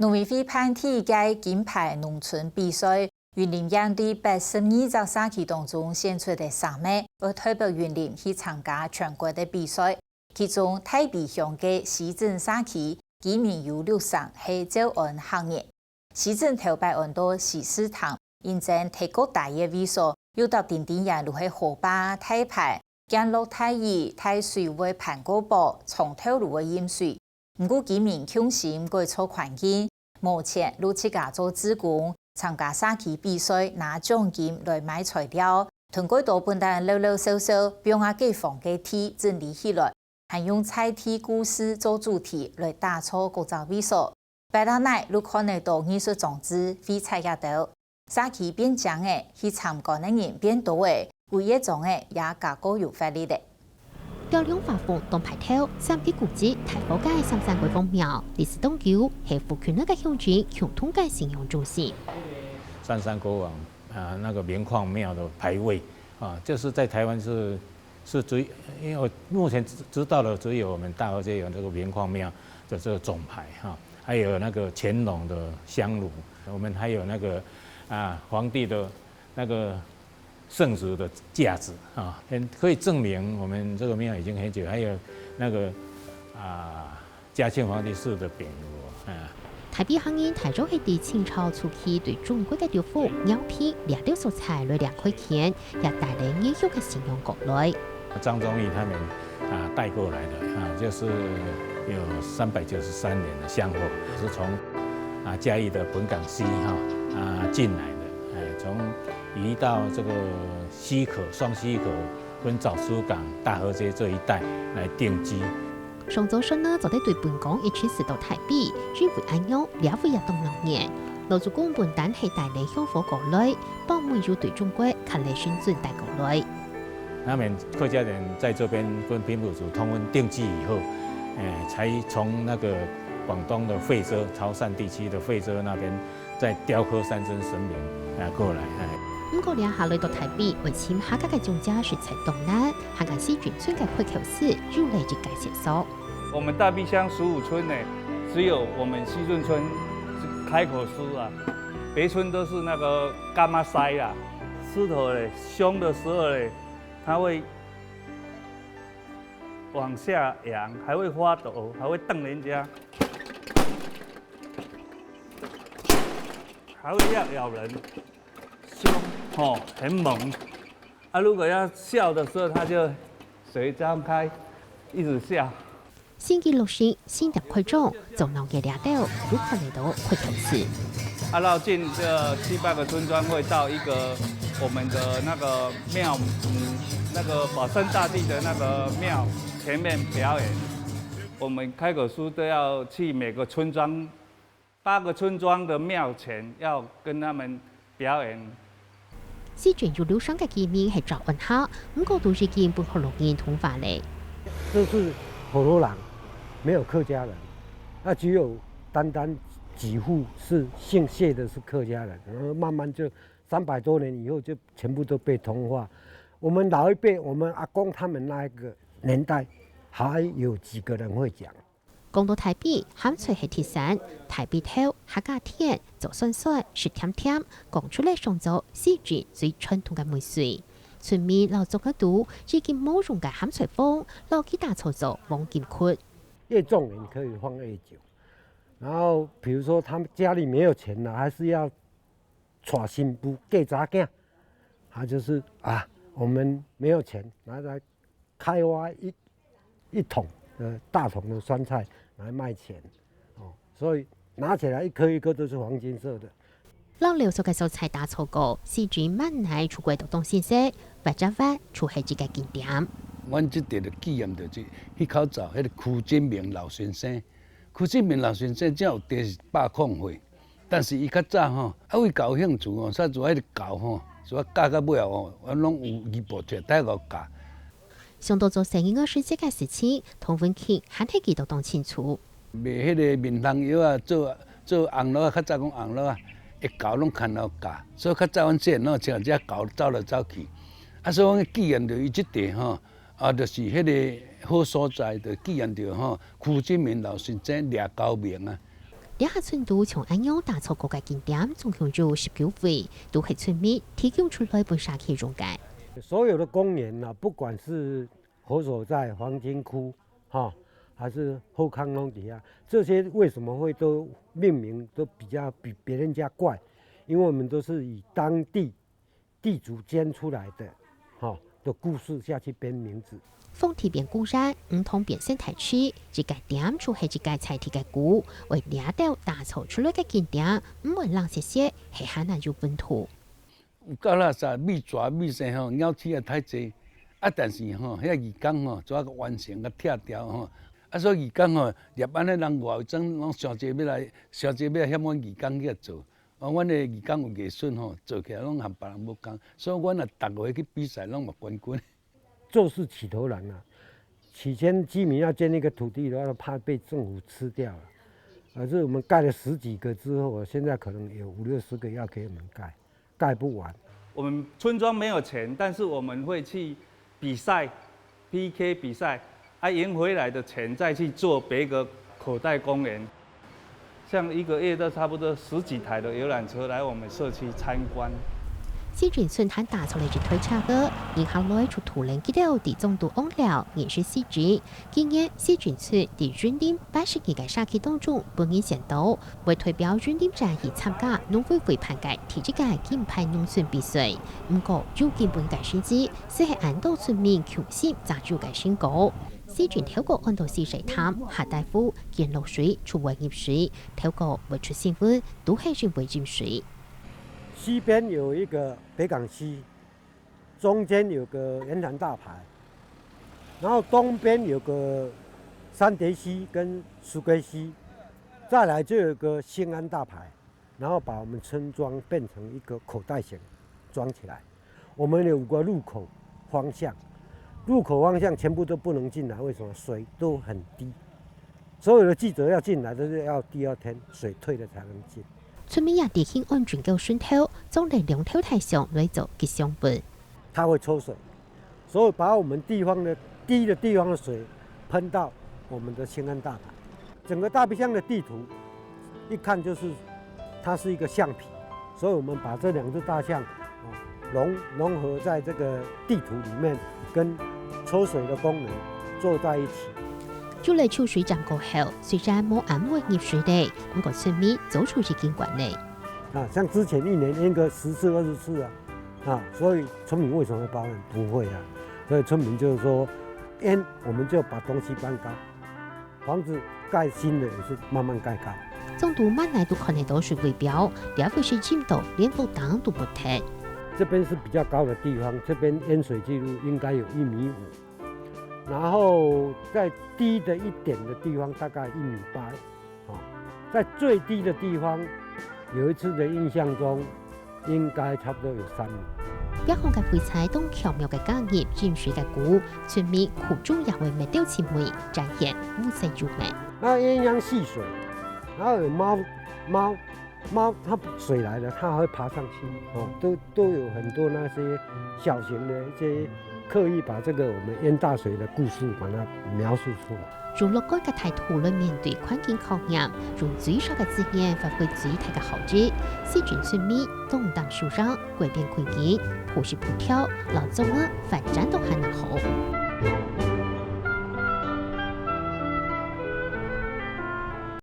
农委会办体届金牌农村比赛，云林县对82个社区当中选出的3名，而代表云林去参加全国的比赛。其中太平乡的西镇社区，居民有6成是早安行业。西镇头摆很多喜事堂，因正提高大业位数，有到点人如去河坝、太牌、降落太椅、太水位盘古堡、从头路的饮水。不过，居民强心改造环境，目前如7家做职工参加社区比赛，拿奖金来买材料，通过到本地老老少少，并把地方的地整理起来，还用菜地故事做主题来打造各种比赛。白大奶如看得到艺术装置、废材也到，社区变强的，去参加的人变多的，有一种的也加高有法律的。调两发风东排头，三地古迹太保街三山鬼风庙，历史东久，系福区那个乡镇共同嘅信仰中心。三山国王那个棉矿庙的牌位就是在台湾是最，因为我目前知道的只有我们大河街有这个棉矿庙的这个总牌还有那个乾隆的香炉，我们还有那个皇帝的那个圣旨的架子可以证明我们这个庙已经很久。还有那个嘉庆皇帝式的匾额台北行业台中系伫清朝初期对中国嘅雕塑、药品、料料素材来两块钱，也带来艺术嘅信仰国内。张忠义他们带过来的就是有393年的香火，是从嘉义的本港西进来的，从移到这个西口、双溪口跟早书港、大河街这一带来定居。上周说呢，就在对本港一起时到台北，聚会安养，了解也动老年。老主公本单系带来香火国内，帮每就对中国看来宣传带国内。他们客家人在这边跟平埔族通婚定居以后，才从那个广东的惠州、潮汕地区的惠州那边，再雕刻三尊神明过来。不过，下来到台北，为请客家嘅庄家食材东南，客家西眷村嘅会口寺入嚟就介绍说。我们大碧乡15村呢，只有我们西顺村是开口酥别村都是那个干妈塞狮头嘞，凶的时候嘞，它会往下扬，还会发抖，还会瞪人家，还会咬人，凶很猛。如果要笑的时候，它就嘴张开，一直笑。星期六时，新店会众从老嘅掠到，如何嚟到会口寺？绕进这7、8个村庄，会到一个我们的那个庙，那个保生大帝的那个庙前面表演。我们开口书都要去每个村庄，8个村庄的庙前要跟他们表演。西眷有留上嘅居民系找问下，不过都是见本河洛人同化嘞。这是河洛人，没有客家人，那只有单几户是姓谢的，是客家人，然后慢慢就300多年以后就全部都被同化。我们老一辈，我们阿公他们那一个年代，还有几个人会讲。讲到台北，喊出系铁山，台北头客家甜，做酸酸，是甜甜，讲出来上做西眷最传统嘅美水。村民老做嘅度，已经冇用嘅喊出风，老去打操作往进窟。越重年可以放越久。然后，比如说他们家里没有钱了，还是要娶新妇、嫁查囝，就是我们没有钱，拿来开挖一桶大桶的酸菜来卖钱，所以拿起来一颗一颗都是黄金色的。老刘所嘅素菜打草稿，西眷慢来出轨到东先生，或者出系一个景点。阮即地的纪念就是迄口罩，迄个柯建明老先生。柯建明老先生才有第8控岁，但是伊较早为搞兴趣煞做迄个教所以教到尾后我拢有义务摕带我教。想到做生意个世界嘅事情，同温庆还系几多当清楚。卖迄个面汤药做红螺较早讲红螺会搞拢看到教，所以较早阮这像只搞走来走去，所以阮纪念着伊即地就是迄个好所在，就纪念着柯建明老先生掠高明两下村都从安阳打造各界景点，总共有19位，都系村民提供出来本社区中介。所有的公园呢，不管是何所在、黄金窟，还是后康龙底下，这些为什么会都命名都比别人家怪？因为我们都是以当地地主间出来的，的故事下去编名字。丰体变固然唔同变生态区，一个点就系一个菜地嘅股，为掠到打造出来嘅景点，唔会让这些系很难有本土。有够垃圾，米蛇米生吼，鸟鼠也太济，但是遐渔港做个完成个拆掉所以渔港入安尼人外庄拢想济要来险阮渔港去做。阮的渔港有艺术做起来拢和别人无共，所以阮逐个月去比赛拢嘛冠军。做事起头难啊！起先居民要建一个土地的话，怕被政府吃掉了。可是我们盖了10几个之后，现在可能有50、60个要给我们盖，盖不完。我们村庄没有钱，但是我们会去比赛 ，PK 比赛，赢回来的钱再去做别个口袋公园。像1个月都差不多10几台的游览车来我们社区参观。西郡村摊打出来一推车个，银行内出土人记录地中度翁料，也是西郡。今年西郡村伫园林82个社区当中，本年先到为代表园林战役参加农委会判决第一届金牌农村比赛。不过，如今本届选举是系按到村民求心砸住嘅宣告。西郡透过安道溪水潭、下大夫、建路水、出外业水，透过为出新闻，都系认为进水。西边有一个北港溪，中间有个盐潭大排，然后东边有个三叠溪跟苏龟溪，再来就有个兴安大排，然后把我们村庄变成一个口袋型装起来。我们有5个入口方向，入口方向全部都不能进来，为什么？水都很低，所有的记者要进来都是要第2天水退了才能进。村民也提醒安全够顺透，总力量透台上来做吉祥本。它会抽水，所以把我们地方的低的地方的水喷到我们的兴安大排。整个大鼻乡的地图一看就是它是一个橡皮，所以我们把这2只大象融合在这个地图里面，跟抽水的功能做在一起。就嚟抽水站过后，虽然冇按每业水的，不过村民做出一件管理。像之前1年淹个10次、20次所以村民为什么会抱怨？不会啊，所以村民就是说，淹我们就把东西搬高，房子盖新的也是慢慢盖高。总督慢来都看得到水位标，了解是进度连路挡都不停。这边是比较高的地方，这边淹水记录应该有1.5米。然后在低的一点的地方大概1.8米，在最低的地方，有一次的印象中，应该差不多有3米。北方嘅废材當巧妙嘅工業進水嘅股，村民苦中也會滅掉前梅，展現五色優美。那鸳鸯戲水，然後有貓，它水來了，它還會爬上去，都有很多那些小型的一些。刻意把这个我们淹大水的故事把它描述出来。如樂該嘅態度嚟面對環境考驗，用最少嘅資源發揮最大嘅效益。西郡村民都唔當受傷，改變環境，普是普跳，老總啊發展到很好。